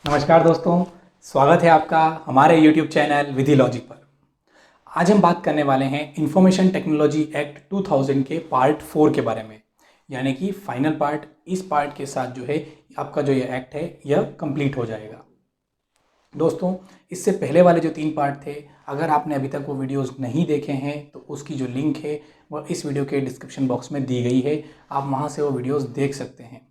नमस्कार दोस्तों, स्वागत है आपका हमारे YouTube चैनल विधि लॉजिक पर। आज हम बात करने वाले हैं इंफॉर्मेशन टेक्नोलॉजी एक्ट 2000 के पार्ट 4 के बारे में, यानी कि फाइनल पार्ट। इस पार्ट के साथ जो है आपका जो ये एक्ट है यह कंप्लीट हो जाएगा। दोस्तों, इससे पहले वाले जो 3 पार्ट थे, अगर आपने अभी तक वो वीडियोस नहीं देखे हैं तो उसकी जो लिंक है वह इस वीडियो के डिस्क्रिप्शन बॉक्स में दी गई है। आप वहाँ से वो वीडियोस देख सकते हैं।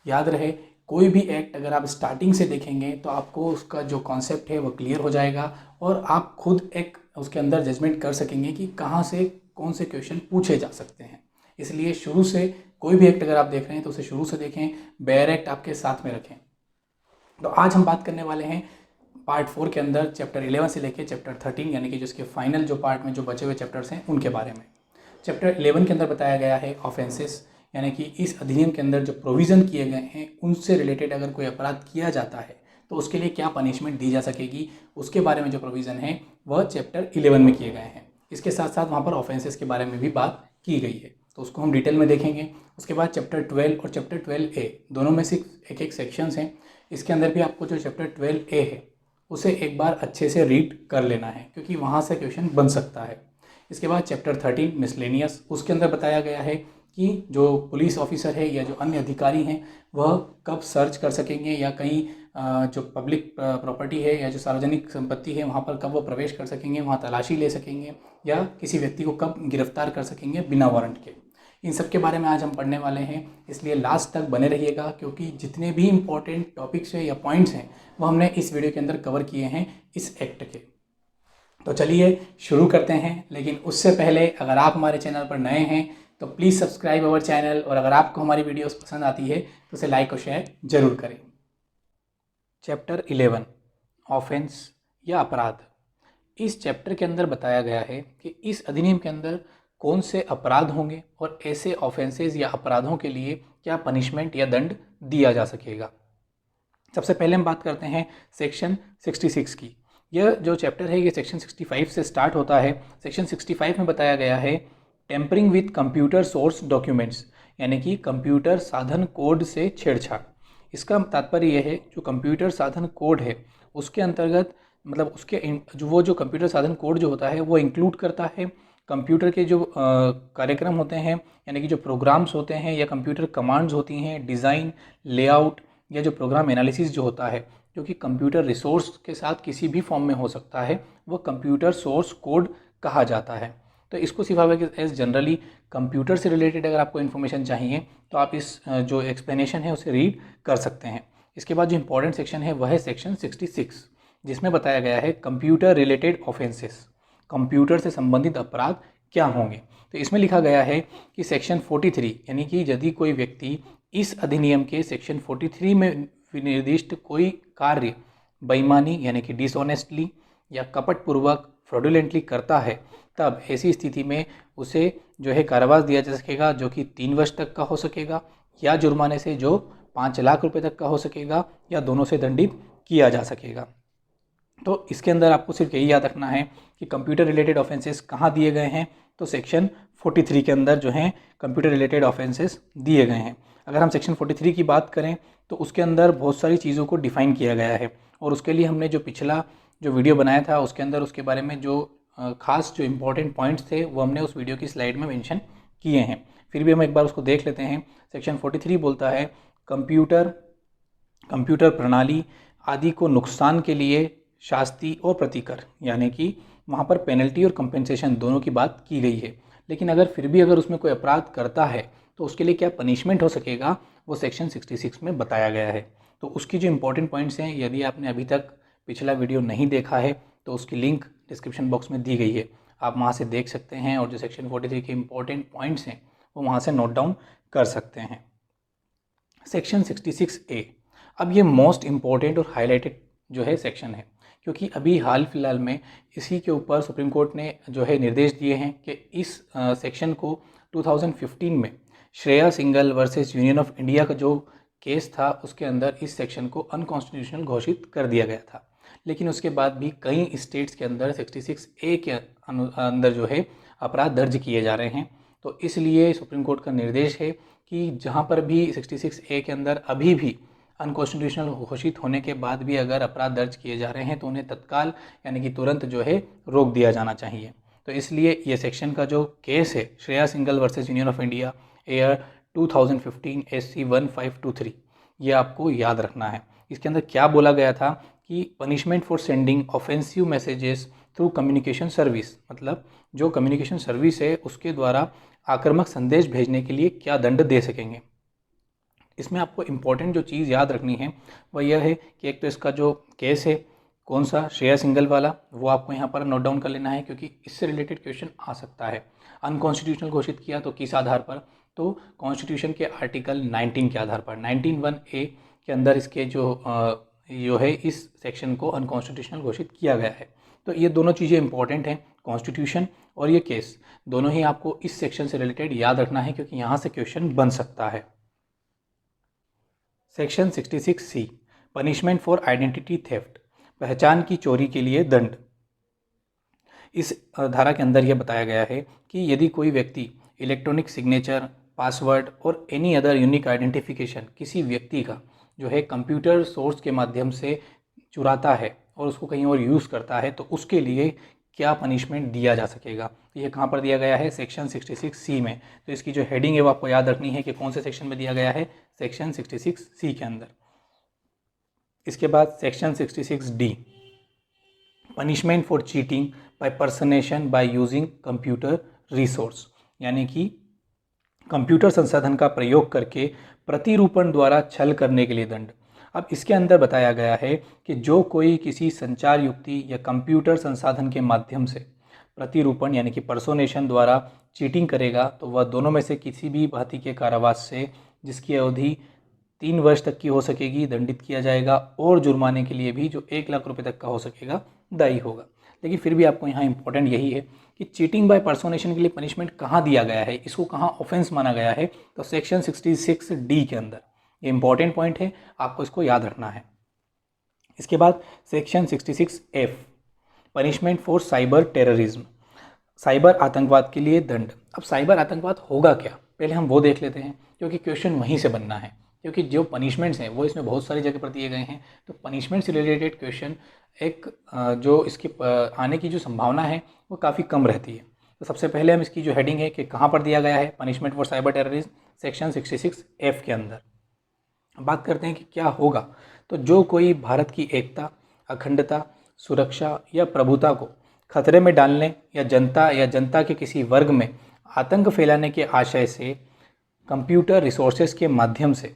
याद रहे, कोई भी एक्ट अगर आप स्टार्टिंग से देखेंगे तो आपको उसका जो कॉन्सेप्ट है वो क्लियर हो जाएगा और आप खुद एक उसके अंदर जजमेंट कर सकेंगे कि कहाँ से कौन से क्वेश्चन पूछे जा सकते हैं। इसलिए शुरू से कोई भी एक्ट अगर आप देख रहे हैं तो उसे शुरू से देखें, बेयर एक्ट आपके साथ में रखें। तो आज हम बात करने वाले हैं पार्ट 4 के अंदर चैप्टर 11 से लेकर चैप्टर 13, यानी कि जिसके फाइनल जो पार्ट में जो बचे हुए चैप्टर्स हैं उनके बारे में। चैप्टर 11 के अंदर बताया गया है ऑफेंसेस, यानी कि इस अधिनियम के अंदर जो प्रोविज़न किए गए हैं उनसे रिलेटेड अगर कोई अपराध किया जाता है तो उसके लिए क्या पनिशमेंट दी जा सकेगी, उसके बारे में जो प्रोविज़न है वह चैप्टर 11 में किए गए हैं। इसके साथ साथ वहाँ पर ऑफेंसेस के बारे में भी बात की गई है, तो उसको हम डिटेल में देखेंगे। उसके बाद चैप्टर 12 और चैप्टर 12A दोनों में से एक एक सेक्शंस हैं। इसके अंदर भी आपको जो चैप्टर 12A है उसे एक बार अच्छे से रीड कर लेना है, क्योंकि वहाँ से क्वेश्चन बन सकता है। इसके बाद चैप्टर 13 मिसलेनियस, उसके अंदर बताया गया है कि जो पुलिस ऑफिसर है या जो अन्य अधिकारी हैं वह कब सर्च कर सकेंगे या कहीं जो पब्लिक प्रॉपर्टी है या जो सार्वजनिक संपत्ति है वहाँ पर कब वो प्रवेश कर सकेंगे, वहाँ तलाशी ले सकेंगे या किसी व्यक्ति को कब गिरफ्तार कर सकेंगे बिना वारंट के। इन सब के बारे में आज हम पढ़ने वाले हैं, इसलिए लास्ट तक बने रहिएगा, क्योंकि जितने भी इम्पोर्टेंट टॉपिक्स हैं या पॉइंट्स हैं वो हमने इस वीडियो के अंदर कवर किए हैं इस एक्ट के। तो चलिए शुरू करते हैं, लेकिन उससे पहले अगर आप हमारे चैनल पर नए हैं तो प्लीज़ सब्सक्राइब अवर चैनल, और अगर आपको हमारी वीडियोस पसंद आती है तो उसे लाइक और शेयर जरूर करें। चैप्टर 11 ऑफेंस या अपराध। इस चैप्टर के अंदर बताया गया है कि इस अधिनियम के अंदर कौन से अपराध होंगे और ऐसे ऑफेंसेस या अपराधों के लिए क्या पनिशमेंट या दंड दिया जा सकेगा। सबसे पहले हम बात करते हैं सेक्शन 66 की। यह जो चैप्टर है ये सेक्शन 65 से स्टार्ट होता है। सेक्शन 65 में बताया गया है tampering with computer source documents, यानी कि कंप्यूटर साधन कोड से छेड़छाड़। इसका तात्पर्य यह है जो कंप्यूटर साधन कोड है उसके अंतर्गत, मतलब उसके जो कंप्यूटर साधन कोड जो होता है वो इंक्लूड करता है कंप्यूटर के जो कार्यक्रम होते हैं, यानी कि जो प्रोग्राम्स होते हैं या कंप्यूटर कमांड्स होती हैं, डिज़ाइन, लेआउट या जो प्रोग्राम एनालिसिस जो होता है, जो कि कंप्यूटर रिसोर्स के साथ किसी भी फॉर्म में हो सकता है, वो कंप्यूटर सोर्स कोड कहा जाता है। तो इसको सिर्फ आप एज जनरली कंप्यूटर से रिलेटेड अगर आपको इन्फॉर्मेशन चाहिए तो आप इस जो एक्सप्लेनेशन है उसे रीड कर सकते हैं। इसके बाद जो इंपॉर्टेंट सेक्शन है वह है सेक्शन 66, जिसमें बताया गया है कंप्यूटर रिलेटेड ऑफेंसेस, कंप्यूटर से संबंधित अपराध क्या होंगे। तो इसमें लिखा गया है कि सेक्शन 43, यानी कि यदि कोई व्यक्ति इस अधिनियम के सेक्शन 43 में निर्दिष्ट कोई कार्य बेईमानी यानी कि डिसऑनेस्टली या कपटपूर्वक फ्रॉडुलेंटली करता है, तब ऐसी स्थिति में उसे जो है कारावास दिया जा सकेगा, जो कि 3 वर्ष तक का हो सकेगा, या जुर्माने से जो 5 लाख रुपए तक का हो सकेगा, या दोनों से दंडित किया जा सकेगा। तो इसके अंदर आपको सिर्फ यही याद रखना है कि कंप्यूटर रिलेटेड ऑफेंसेस कहाँ दिए गए हैं, तो सेक्शन 43 के अंदर जो हैं कंप्यूटर रिलेटेड ऑफेंसेस दिए गए हैं। अगर हम सेक्शन 43 की बात करें तो उसके अंदर बहुत सारी चीज़ों को डिफ़ाइन किया गया है, और उसके लिए हमने जो पिछला जो वीडियो बनाया था उसके अंदर उसके बारे में जो खास जो इंपॉर्टेंट पॉइंट्स थे वो हमने उस वीडियो की स्लाइड में मेंशन किए हैं। फिर भी हम एक बार उसको देख लेते हैं। सेक्शन 43 बोलता है कंप्यूटर प्रणाली आदि को नुकसान के लिए शास्ति और प्रतिकर, यानी कि वहाँ पर पेनल्टी और कंपेंसेशन दोनों की बात की गई है। लेकिन अगर फिर भी अगर उसमें कोई अपराध करता है तो उसके लिए क्या पनिशमेंट हो सकेगा, वो सेक्शन 66 में बताया गया है। तो उसकी जो इंपॉर्टेंट पॉइंट्स हैं, यदि आपने अभी तक पिछला वीडियो नहीं देखा है तो उसकी लिंक डिस्क्रिप्शन बॉक्स में दी गई है, आप वहाँ से देख सकते हैं, और जो सेक्शन 43 के इंपॉर्टेंट पॉइंट्स हैं वो वहाँ से नोट डाउन कर सकते हैं। सेक्शन 66A, अब ये मोस्ट इम्पॉर्टेंट और हाईलाइटेड जो है सेक्शन है, क्योंकि अभी हाल फिलहाल में इसी के ऊपर सुप्रीम कोर्ट ने जो है निर्देश दिए हैं कि इस सेक्शन को 2015 में Shreya single versus union of India का जो केस था उसके अंदर इस सेक्शन को अनकॉन्स्टिट्यूशनल घोषित कर दिया गया था। लेकिन उसके बाद भी कई स्टेट्स के अंदर 66A के अंदर जो है अपराध दर्ज किए जा रहे हैं। तो इसलिए सुप्रीम कोर्ट का निर्देश है कि जहाँ पर भी 66A के अंदर अभी भी अनकॉन्स्टिट्यूशनल घोषित होने के बाद भी अगर अपराध दर्ज किए जा रहे हैं तो उन्हें तत्काल यानी कि तुरंत जो है रोक दिया जाना चाहिए। तो इसलिए ये सेक्शन का जो केस है Shreya Singhal versus union of India air 2015 SC 1523, ये आपको याद रखना है। इसके अंदर क्या बोला गया था कि punishment for sending offensive messages through communication service, मतलब जो कम्युनिकेशन सर्विस है उसके द्वारा आक्रामक संदेश भेजने के लिए क्या दंड दे सकेंगे। इसमें आपको इम्पोर्टेंट जो चीज़ याद रखनी है वह यह है कि एक तो इसका जो केस है कौन सा, श्रेया सिंघल वाला, वो आपको यहाँ पर नोट डाउन कर लेना है क्योंकि इससे रिलेटेड क्वेश्चन आ सकता है। अनकॉन्स्टिट्यूशनल घोषित किया तो किस आधार पर, तो कॉन्स्टिट्यूशन के आर्टिकल 19 के आधार पर, 19(1)(a) के अंदर इसके जो है इस सेक्शन को अनकॉन्स्टिट्यूशनल घोषित किया गया है। तो ये दोनों चीज़ें इंपॉर्टेंट हैं, कॉन्स्टिट्यूशन और ये केस दोनों ही आपको इस सेक्शन से रिलेटेड याद रखना है क्योंकि यहाँ से क्वेश्चन बन सकता है। Section 66C punishment for identity theft, पहचान की चोरी के लिए दंड। इस धारा के अंदर यह बताया गया है कि यदि कोई व्यक्ति इलेक्ट्रॉनिक सिग्नेचर, पासवर्ड और एनी अदर यूनिक आइडेंटिफिकेशन किसी व्यक्ति का जो है कंप्यूटर सोर्स के माध्यम से चुराता है और उसको कहीं और यूज़ करता है तो उसके लिए क्या पनिशमेंट दिया जा सकेगा। तो ये कहाँ पर दिया गया है, सेक्शन 66C में। तो इसकी जो हेडिंग है वो आपको याद रखनी है कि कौन से सेक्शन में दिया गया है, सेक्शन 66C के अंदर। इसके बाद section 66D punishment for cheating by personation by using computer resource, यानी कि कंप्यूटर संसाधन का प्रयोग करके प्रतिरूपण द्वारा छल करने के लिए दंड। अब इसके अंदर बताया गया है कि जो कोई किसी संचार युक्ति या कंप्यूटर संसाधन के माध्यम से प्रतिरूपण यानी कि पर्सोनेशन द्वारा चीटिंग करेगा तो वह दोनों में से किसी भी भांति के कारावास से, जिसकी अवधि 3 वर्ष तक की हो सकेगी, दंडित किया जाएगा और जुर्माने के लिए भी जो 1 लाख रुपए तक का हो सकेगा दायी होगा। लेकिन फिर भी आपको यहाँ इंपॉर्टेंट यही है कि चीटिंग बाय पर्सोनेशन के लिए पनिशमेंट कहाँ दिया गया है, इसको कहाँ ऑफेंस माना गया है, तो सेक्शन 66D के अंदर। ये इंपॉर्टेंट पॉइंट है, आपको इसको याद रखना है। इसके बाद section 66F punishment for cyber terrorism, cyber आतंकवाद के लिए दंड। अब साइबर आतंकवाद होगा क्या, पहले हम वो देख लेते हैं क्योंकि क्वेश्चन वहीं से बनना है, क्योंकि जो पनिशमेंट्स हैं वो इसमें बहुत सारी जगह पर दिए गए हैं। तो पनिशमेंट से रिलेटेड क्वेश्चन एक जो इसकी आने की जो संभावना है वो काफ़ी कम रहती है। तो सबसे पहले हम इसकी जो हेडिंग है कि कहाँ पर दिया गया है, punishment for cyber terrorism, section 66F के अंदर। बात करते हैं कि क्या होगा, तो जो कोई भारत की एकता, अखंडता, सुरक्षा या प्रभुता को खतरे में डालने या जनता के किसी वर्ग में आतंक फैलाने के आशय से कंप्यूटर रिसोर्सेज के माध्यम से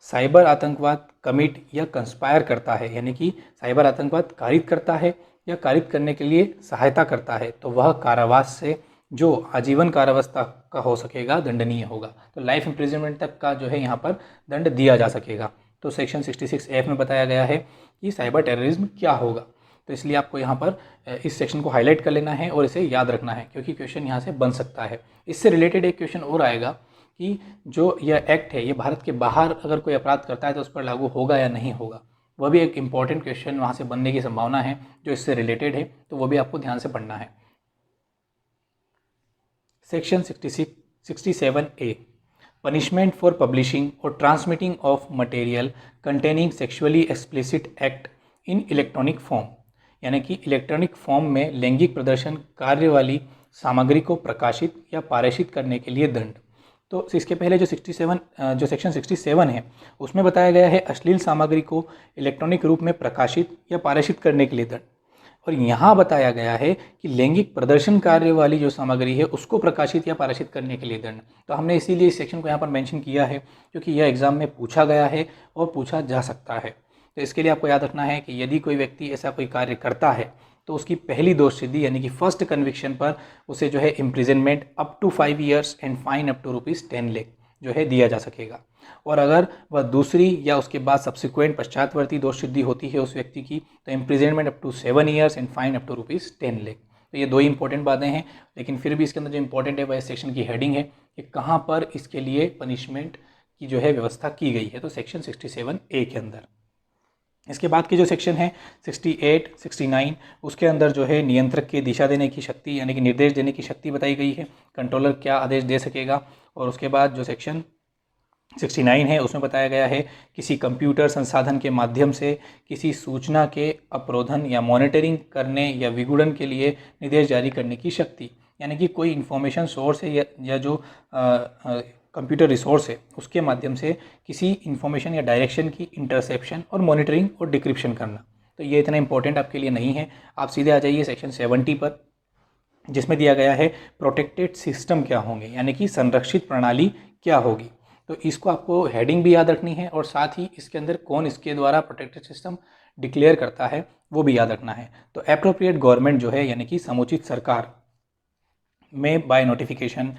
साइबर आतंकवाद कमिट या कंस्पायर करता है, यानी कि साइबर आतंकवाद कारित करता है या कारित करने के लिए सहायता करता है, तो वह कारावास से जो आजीवन कारावास तक का हो सकेगा दंडनीय होगा। तो लाइफ इम्प्रिजनमेंट तक का जो है यहाँ पर दंड दिया जा सकेगा। तो सेक्शन 66F में बताया गया है कि साइबर टेररिज्म क्या होगा। तो इसलिए आपको यहाँ पर इस सेक्शन को हाईलाइट कर लेना है और इसे याद रखना है क्योंकि क्वेश्चन यहाँ से बन सकता है। इससे रिलेटेड एक क्वेश्चन और आएगा कि जो यह एक्ट है ये भारत के बाहर अगर कोई अपराध करता है तो उस पर लागू होगा या नहीं होगा, वह भी एक इंपॉर्टेंट क्वेश्चन वहाँ से बनने की संभावना है जो इससे रिलेटेड है, तो वो भी आपको ध्यान से पढ़ना है। Section 67A punishment for publishing or transmitting of material containing sexually explicit act in electronic form, यानी कि इलेक्ट्रॉनिक फॉर्म में लैंगिक प्रदर्शन कार्य वाली सामग्री को प्रकाशित या पारेषित करने के लिए दंड। तो इसके पहले जो सेक्शन 67 है उसमें बताया गया है अश्लील सामग्री को इलेक्ट्रॉनिक रूप में प्रकाशित या पारेषित करने के लिए दंड, और यहाँ बताया गया है कि लैंगिक प्रदर्शन कार्य वाली जो सामग्री है उसको प्रकाशित या पारेषित करने के लिए दंड। तो हमने इसीलिए इस सेक्शन को यहाँ पर मेंशन किया है क्योंकि यह एग्जाम में पूछा गया है और पूछा जा सकता है। तो इसके लिए आपको याद रखना है कि यदि कोई व्यक्ति ऐसा कोई कार्य करता है तो उसकी पहली दोष सिद्धि यानी कि फर्स्ट कन्विक्शन पर उसे जो है imprisonment up to 5 years and fine up to ₹10 lakh जो है दिया जा सकेगा। और अगर वह दूसरी या उसके बाद सब्सिक्वेंट पश्चातवर्ती दोष सिद्धि होती है उस व्यक्ति की तो imprisonment up to 7 years and fine up to ₹10 lakh. तो ये दो ही इंपॉर्टेंट बातें हैं, लेकिन फिर भी इसके अंदर जो इंपॉर्टेंट है वह सेक्शन की हेडिंग है कि कहाँ पर इसके लिए पनिशमेंट की जो है व्यवस्था की गई है, तो सेक्शन 67A के अंदर। इसके बाद के जो सेक्शन है 68, 69 उसके अंदर जो है नियंत्रक की दिशा देने की शक्ति यानी कि निर्देश देने की शक्ति बताई गई है, कंट्रोलर क्या आदेश दे सकेगा। और उसके बाद जो सेक्शन 69 है, उसमें बताया गया है किसी कंप्यूटर संसाधन के माध्यम से किसी सूचना के अवरोधन या मॉनिटरिंग करने या विगुड़न के लिए निर्देश जारी करने की शक्ति। यानी कि कोई इन्फॉर्मेशन सोर्स है या जो कंप्यूटर रिसोर्स है उसके माध्यम से किसी इन्फॉर्मेशन या डायरेक्शन की इंटरसेप्शन और मॉनिटरिंग और डिक्रिप्शन करना। तो ये इतना इंपॉर्टेंट आपके लिए नहीं है। आप सीधे आ जाइए सेक्शन 70 पर, जिसमें दिया गया है प्रोटेक्टेड सिस्टम क्या होंगे, यानी कि संरक्षित प्रणाली क्या होगी। तो इसको आपको हेडिंग भी याद रखनी है और साथ ही इसके अंदर कौन इसके द्वारा प्रोटेक्टेड सिस्टम डिक्लेयर करता है वो भी याद रखना है। तो एप्रोप्रिएट गवर्नमेंट जो है यानी कि समुचित सरकार में बाय नोटिफिकेशन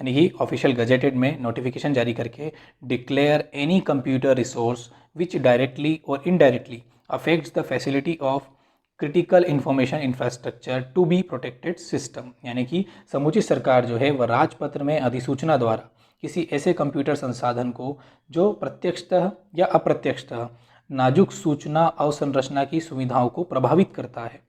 यानी कि ऑफिशियल गजेटेड में नोटिफिकेशन जारी करके declare any computer resource which directly or indirectly affects the facility of critical information infrastructure to be protected system. यानी कि समुचित सरकार जो है वह राजपत्र में अधिसूचना द्वारा किसी ऐसे कंप्यूटर संसाधन को जो प्रत्यक्षतः या अप्रत्यक्षतः नाजुक सूचना अवसंरचना की सुविधाओं को प्रभावित करता है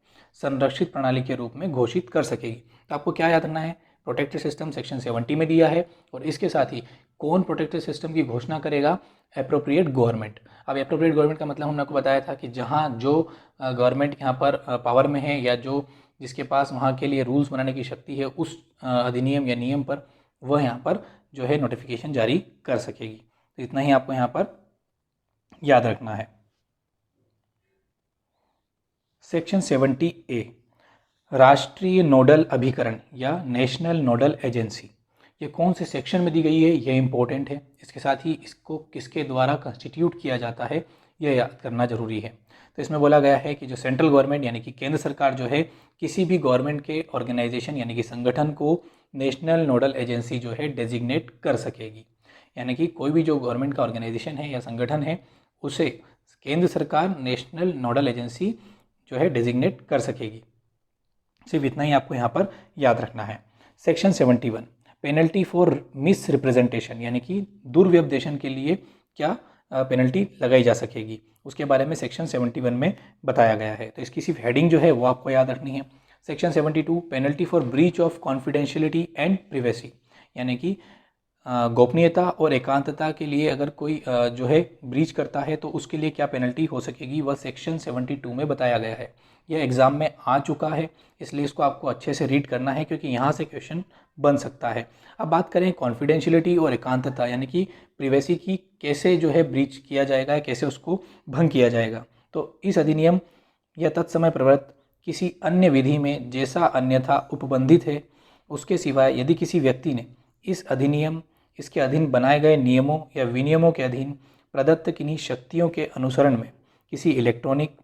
संरक्षित प्रणाली के रूप में घोषित कर सकेगी। तो आपको क्या याद रखना है, प्रोटेक्टेड सिस्टम सेक्शन 70 में दिया है और इसके साथ ही कौन प्रोटेक्टेड सिस्टम की घोषणा करेगा, एप्रोप्रिएट गवर्नमेंट। अब एप्रोप्रिएट गवर्नमेंट का मतलब हमने आपको बताया था कि जहाँ जो गवर्नमेंट यहाँ पर पावर में है या जो जिसके पास वहाँ के लिए रूल्स बनाने की शक्ति है उस अधिनियम या नियम पर वह यहाँ पर जो है नोटिफिकेशन जारी कर सकेगी। तो इतना ही आपको यहाँ पर याद रखना है। सेक्शन 70A राष्ट्रीय नोडल अभिकरण या नेशनल नोडल एजेंसी, ये कौन से सेक्शन में दी गई है, ये इंपॉर्टेंट है। इसके साथ ही इसको किसके द्वारा कंस्टिट्यूट किया जाता है यह याद करना जरूरी है। तो इसमें बोला गया है कि जो सेंट्रल गवर्नमेंट यानी कि केंद्र सरकार जो है किसी भी गवर्नमेंट के ऑर्गेनाइजेशन यानी कि संगठन को नेशनल नोडल एजेंसी जो है डेजिग्नेट कर सकेगी। यानी कि कोई भी जो गवर्नमेंट का ऑर्गेनाइजेशन है या संगठन है उसे केंद्र सरकार नेशनल नोडल एजेंसी जो है डेजिग्नेट कर सकेगी। सिर्फ इतना ही आपको यहाँ पर याद रखना है। Section 71 penalty for miss representation, यानी कि दुर्व्यपदेशन के लिए क्या पेनल्टी लगाई जा सकेगी, उसके बारे में सेक्शन 71 में बताया गया है। तो इसकी सिर्फ हेडिंग जो है वो आपको याद रखनी है। Section 72 penalty for breach of confidentiality and privacy, यानी कि गोपनीयता और एकांतता के लिए अगर कोई जो है ब्रीच करता है तो उसके लिए क्या पेनल्टी हो सकेगी, वह सेक्शन 72 में बताया गया है। यह एग्ज़ाम में आ चुका है इसलिए इसको आपको अच्छे से रीड करना है क्योंकि यहाँ से क्वेश्चन बन सकता है। अब बात करें कॉन्फिडेंशियलिटी और एकांतता यानी कि प्रिवेसी की कैसे जो है ब्रीच किया जाएगा, कैसे उसको भंग किया जाएगा। तो इस अधिनियम या तत्समय प्रवृत्त किसी अन्य विधि में जैसा अन्यथा उपबंधित है उसके सिवाय यदि किसी व्यक्ति ने इस अधिनियम इसके अधीन बनाए गए नियमों या विनियमों के अधीन प्रदत्त किन्हीं शक्तियों के अनुसरण में किसी इलेक्ट्रॉनिक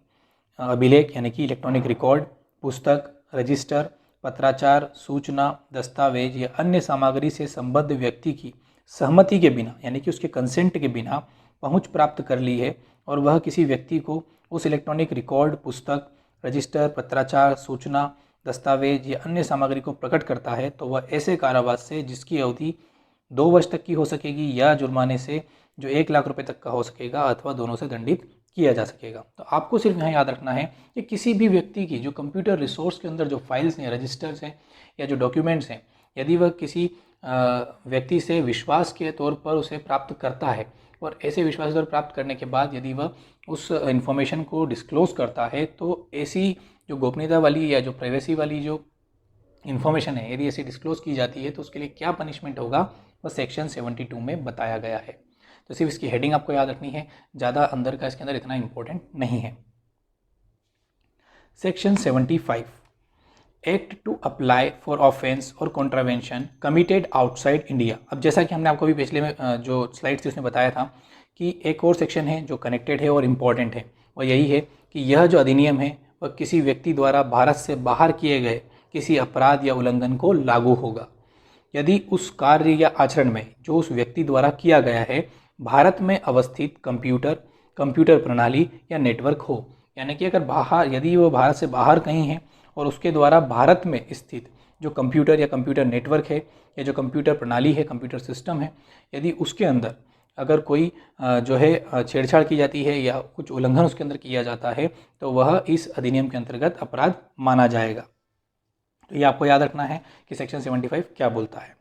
अभिलेख यानी कि इलेक्ट्रॉनिक रिकॉर्ड, पुस्तक, रजिस्टर, पत्राचार, सूचना, दस्तावेज या अन्य सामग्री से संबद्ध व्यक्ति की सहमति के बिना यानी कि उसके कंसेंट के बिना पहुंच प्राप्त कर ली है और वह किसी व्यक्ति को उस इलेक्ट्रॉनिक रिकॉर्ड, पुस्तक, रजिस्टर, पत्राचार, सूचना, दस्तावेज या अन्य सामग्री को प्रकट करता है तो वह ऐसे कारावास से जिसकी अवधि 2 वर्ष तक की हो सकेगी या जुर्माने से जो 1 लाख रुपए तक का हो सकेगा अथवा दोनों से दंडित किया जा सकेगा। तो आपको सिर्फ यहाँ याद रखना है कि किसी भी व्यक्ति की जो कंप्यूटर रिसोर्स के अंदर जो फाइल्स हैं, रजिस्टर्स हैं या जो डॉक्यूमेंट्स हैं, यदि वह किसी व्यक्ति से विश्वास के तौर पर उसे प्राप्त करता है और ऐसे विश्वास के तौर प्राप्त करने के बाद यदि वह उस इंफॉर्मेशन को डिस्क्लोज करता है तो ऐसी जो गोपनीयता वाली या जो प्राइवेसी वाली जो इन्फॉर्मेशन है यदि ऐसी डिस्क्लोज की जाती है तो उसके लिए क्या पनिशमेंट होगा वह सेक्शन 72 में बताया गया है। तो सिर्फ इसकी हेडिंग आपको याद रखनी है, ज़्यादा अंदर का इसके अंदर इतना इंपॉर्टेंट नहीं है। Section 75 act to apply for offence और कॉन्ट्रावेंशन कमिटेड आउटसाइड इंडिया। अब जैसा कि हमने आपको भी पिछले में जो स्लाइड्स थी उसमें बताया था कि एक और सेक्शन है जो कनेक्टेड है और इम्पॉर्टेंट है, वह यही है कि यह जो अधिनियम है वह किसी व्यक्ति द्वारा भारत से बाहर किए गए किसी अपराध या उल्लंघन को लागू होगा यदि उस कार्य या आचरण में जो उस व्यक्ति द्वारा किया गया है भारत में अवस्थित कंप्यूटर प्रणाली या नेटवर्क हो। यानी कि अगर बाहर यदि वो भारत से बाहर कहीं है और उसके द्वारा भारत में स्थित जो कंप्यूटर या कंप्यूटर नेटवर्क है या जो कंप्यूटर प्रणाली है, कंप्यूटर सिस्टम है, यदि उसके अंदर अगर कोई जो है छेड़छाड़ की जाती है या कुछ उल्लंघन उसके अंदर किया जाता है तो वह इस अधिनियम के अंतर्गत अपराध माना जाएगा। तो ये आपको याद रखना है कि सेक्शन 75 क्या बोलता है।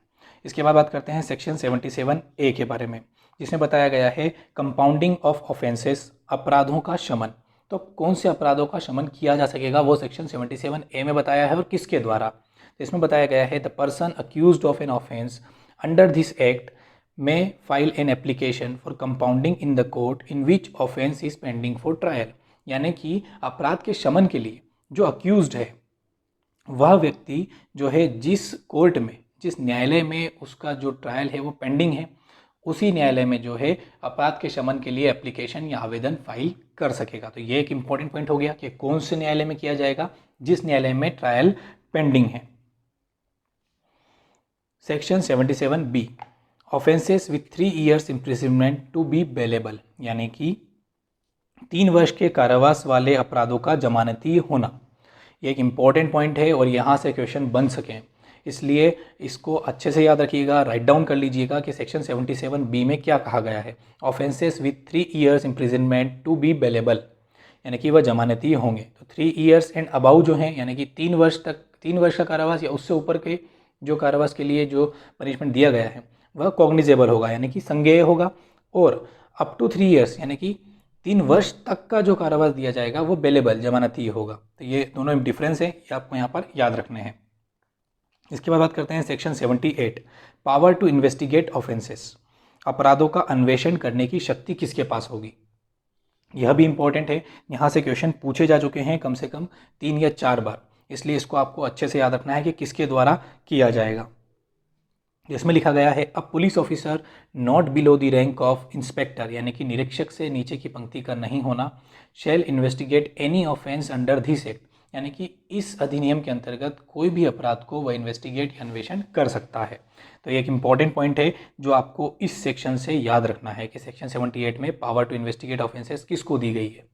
इसके बाद बात करते हैं सेक्शन 77A के बारे में। जिसमें बताया गया है कंपाउंडिंग ऑफ ऑफेंसेस, अपराधों का शमन। तो कौन से अपराधों का शमन किया जा सकेगा वो सेक्शन 77A में बताया है और किसके द्वारा। तो इसमें बताया गया है the person accused of an offence under this act may file an application for compounding in the court in which offence is pending for trial. यानी कि अपराध के शमन के लिए जो अक्यूज्ड है वह व्यक्ति जो है जिस कोर्ट में, जिस न्यायालय में उसका जो ट्रायल है वो पेंडिंग है, उसी न्यायालय में जो है अपराध के शमन के लिए एप्लीकेशन या आवेदन फाइल कर सकेगा। तो ये एक इंपॉर्टेंट पॉइंट हो गया कि कौन से न्यायालय में किया जाएगा, जिस न्यायालय में ट्रायल पेंडिंग है। Section 77B offences with 3 years imprisonment to be bailable, यानी कि 3 वर्ष के कारावास वाले अपराधों का जमानती होना। ये एक इम्पॉर्टेंट पॉइंट है और यहाँ से क्वेश्चन बन सकें, इसलिए इसको अच्छे से याद रखिएगा, राइट डाउन कर लीजिएगा कि सेक्शन 77B में क्या कहा गया है। Offences with 3 years imprisonment to be bailable, यानी कि वह जमानती होंगे। तो 3 years एंड अबाउ जो हैं, यानी कि 3 वर्ष तक, 3 वर्ष का कारावास या उससे ऊपर के जो कारावास के लिए जो पनिशमेंट दिया गया है वह कॉग्निजेबल होगा, यानी कि संज्ञेय होगा। और अप टू 3 years यानी कि 3 वर्ष तक का जो कारावास दिया जाएगा वो बेलेबल, जमानती होगा। तो ये दोनों डिफरेंस है, ये आपको यहाँ पर याद रखने हैं। इसके बाद बात करते हैं section 78 power to investigate offences, अपराधों का अन्वेषण करने की शक्ति किसके पास होगी। यह भी इंपॉर्टेंट है, यहाँ से क्वेश्चन पूछे जा चुके हैं कम से कम 3 या 4 बार, इसलिए इसको आपको अच्छे से याद रखना है कि किसके द्वारा किया जाएगा। इसमें लिखा गया है अ police officer not below the rank of inspector, यानी कि निरीक्षक से नीचे की पंक्ति का नहीं होना, shall investigate any offence under this act, यानी कि इस अधिनियम के अंतर्गत कोई भी अपराध को वह इन्वेस्टिगेट या अन्वेषण कर सकता है। तो ये एक इंपॉर्टेंट पॉइंट है जो आपको इस सेक्शन से याद रखना है कि सेक्शन 78 में पावर टू इन्वेस्टिगेट ऑफेंसेस किसको दी गई है।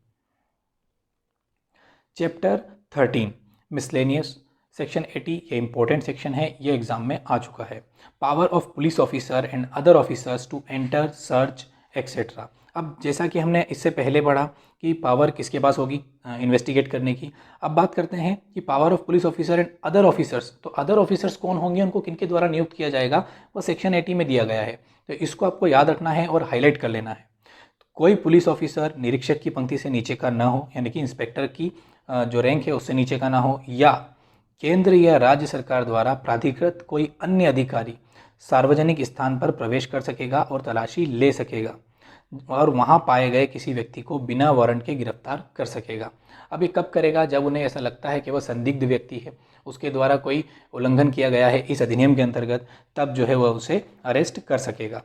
चैप्टर 13 मिसलेनियस, सेक्शन 80 ये इंपॉर्टेंट सेक्शन है, ये एग्जाम में आ चुका है। Power of police officer and other officers to enter, search etcetera. अब जैसा कि हमने इससे पहले पढ़ा कि पावर किसके पास होगी इन्वेस्टिगेट करने की, अब बात करते हैं कि power of police officer and other officers. तो अदर ऑफिसर्स कौन होंगे, उनको किनके द्वारा नियुक्त किया जाएगा, वो सेक्शन 80 में दिया गया है। तो इसको आपको याद रखना है और हाईलाइट कर लेना है। कोई पुलिस ऑफिसर निरीक्षक की पंक्ति से नीचे का ना हो, यानी कि इंस्पेक्टर की जो रैंक है उससे नीचे का ना हो, या केंद्र या राज्य सरकार द्वारा प्राधिकृत कोई अन्य अधिकारी सार्वजनिक स्थान पर प्रवेश कर सकेगा और तलाशी ले सकेगा और वहां पाए गए किसी व्यक्ति को बिना वारंट के गिरफ्तार कर सकेगा। अब ये कब करेगा, जब उन्हें ऐसा लगता है कि वह संदिग्ध व्यक्ति है, उसके द्वारा कोई उल्लंघन किया गया है इस अधिनियम के अंतर्गत, तब जो है वह उसे अरेस्ट कर सकेगा।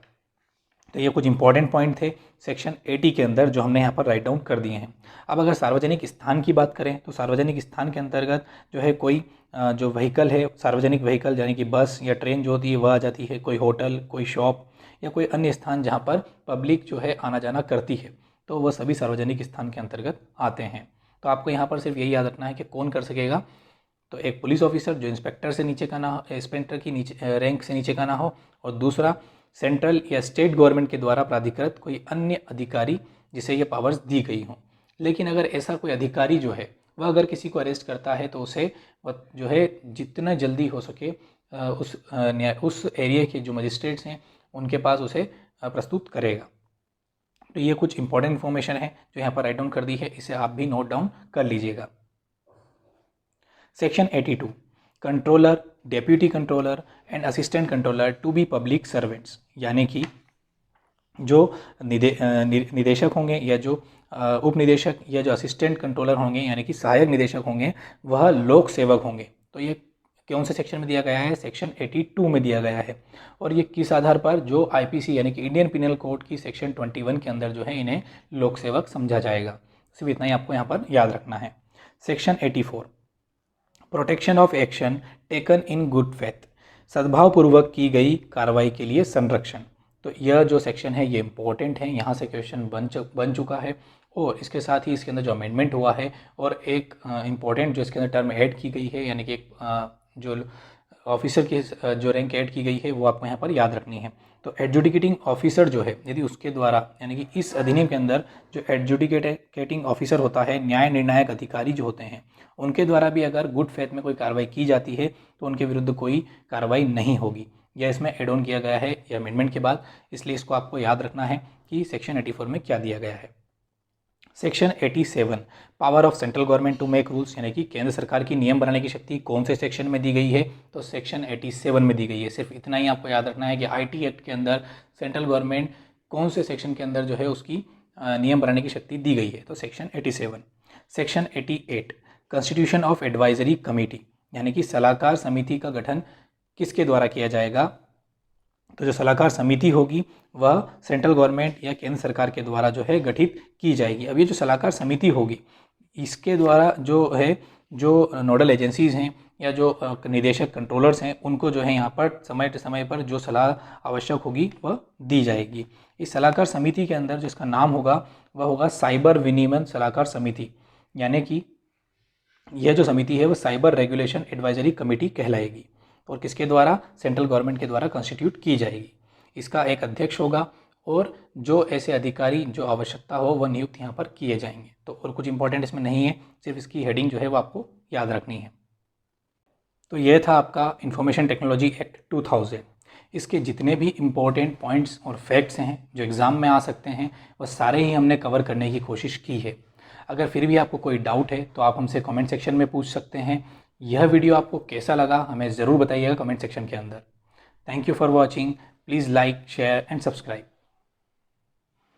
तो ये कुछ इंपॉर्टेंट पॉइंट थे सेक्शन 80 के अंदर जो हमने यहाँ पर राइट डाउन कर दिए हैं। अब अगर सार्वजनिक स्थान की बात करें तो सार्वजनिक स्थान के अंतर्गत जो है कोई जो व्हीकल है, सार्वजनिक व्हीकल यानी कि बस या ट्रेन जो होती है वह आ जाती है, कोई होटल, कोई शॉप या कोई अन्य स्थान जहाँ पर पब्लिक जो है आना जाना करती है, तो वह सभी सार्वजनिक स्थान के अंतर्गत आते हैं। तो आपको यहाँ पर सिर्फ यही याद रखना है कि कौन कर सकेगा। तो एक पुलिस ऑफिसर जो इंस्पेक्टर से नीचे का ना हो, इंस्पेक्टर की नीचे रैंक से नीचे का ना हो, और दूसरा सेंट्रल या स्टेट गवर्नमेंट के द्वारा प्राधिकृत कोई अन्य अधिकारी जिसे ये पावर्स दी गई हों। लेकिन अगर ऐसा कोई अधिकारी जो है वह अगर किसी को अरेस्ट करता है तो उसे जो है जितना जल्दी हो सके उस एरिया के जो मजिस्ट्रेट्स हैं उनके पास उसे प्रस्तुत करेगा। तो ये कुछ इंपॉर्टेंट इन्फॉर्मेशन है जो यहाँ पर राइट डाउन कर दी है, इसे आप भी नोट डाउन कर लीजिएगा। Section 82 controller, deputy controller and assistant controller to be public servants, यानी कि जो निदेशक होंगे या जो उप निदेशक या जो असिस्टेंट कंट्रोलर होंगे यानी कि सहायक निदेशक होंगे वह लोक सेवक होंगे। तो ये कौन से सेक्शन में दिया गया है, सेक्शन 82 में दिया गया है। और ये किस आधार पर, जो आईपीसी यानी कि इंडियन पिनल कोड की सेक्शन 21 के अंदर जो है इन्हें लोक सेवक समझा जाएगा। सिर्फ इतना ही आपको यहाँ पर याद रखना है। Section 84 protection of action taken in good faith, सद्भावपूर्वक की गई कार्रवाई के लिए संरक्षण। तो यह जो सेक्शन है ये इंपॉर्टेंट है, यहाँ से क्वेश्चन बन चुका है और इसके साथ ही इसके अंदर जो अमेंडमेंट हुआ है और एक इम्पॉर्टेंट जो इसके अंदर टर्म ऐड की गई है यानी कि एक जो ऑफिसर की जो रैंक ऐड की गई है वो आपको यहाँ पर याद रखनी है। तो एडजुडिकेटिंग ऑफिसर जो है यदि उसके द्वारा यानी कि इस अधिनियम के अंदर जो एडजुडिकेटिंग ऑफिसर होता है, न्याय निर्णायक अधिकारी जो होते हैं, उनके द्वारा भी अगर गुड फेथ में कोई कार्रवाई की जाती है तो उनके विरुद्ध कोई कार्रवाई नहीं होगी। यह इसमें एड ऑन किया गया है या अमेंडमेंट के बाद, इसलिए इसको आपको याद रखना है कि सेक्शन 84 में क्या दिया गया है। Section 87 power of central government to make rules, यानी कि केंद्र सरकार की नियम बनाने की शक्ति कौन से सेक्शन में दी गई है, तो सेक्शन 87 में दी गई है। सिर्फ इतना ही आपको याद रखना है कि आईटी एक्ट के अंदर सेंट्रल गवर्नमेंट कौन से सेक्शन के अंदर जो है उसकी नियम बनाने की शक्ति दी गई है, तो section 87। Section 88 constitution of advisory committee, यानी कि सलाहकार समिति का गठन किसके द्वारा किया जाएगा, तो जो सलाहकार समिति होगी वह सेंट्रल गवर्नमेंट या केंद्र सरकार के द्वारा जो है गठित की जाएगी। अब ये जो सलाहकार समिति होगी इसके द्वारा जो है जो नोडल एजेंसीज़ हैं या जो निदेशक कंट्रोलर्स हैं उनको जो है यहाँ पर समय पर जो सलाह आवश्यक होगी वह दी जाएगी। इस सलाहकार समिति के अंदर जिसका नाम होगा वह होगा साइबर विनियमन सलाहकार समिति, यानी कि यह जो समिति है वह साइबर रेगुलेशन एडवाइजरी कमेटी कहलाएगी और किसके द्वारा, सेंट्रल गवर्नमेंट के द्वारा कॉन्स्टिट्यूट की जाएगी। इसका एक अध्यक्ष होगा और जो ऐसे अधिकारी जो आवश्यकता हो वह नियुक्त यहाँ पर किए जाएंगे। तो और कुछ इंपॉर्टेंट इसमें नहीं है, सिर्फ इसकी हेडिंग जो है वो आपको याद रखनी है। तो यह था आपका इंफॉर्मेशन टेक्नोलॉजी एक्ट 2000। इसके जितने भी इम्पोर्टेंट पॉइंट्स और फैक्ट्स हैं जो एग्ज़ाम में आ सकते हैं वह सारे ही हमने कवर करने की कोशिश की है। अगर फिर भी आपको कोई डाउट है तो आप हमसे कमेंट सेक्शन में पूछ सकते हैं। यह वीडियो आपको कैसा लगा हमें ज़रूर बताइएगा कमेंट सेक्शन के अंदर। Thank you for watching. Please like, share and subscribe.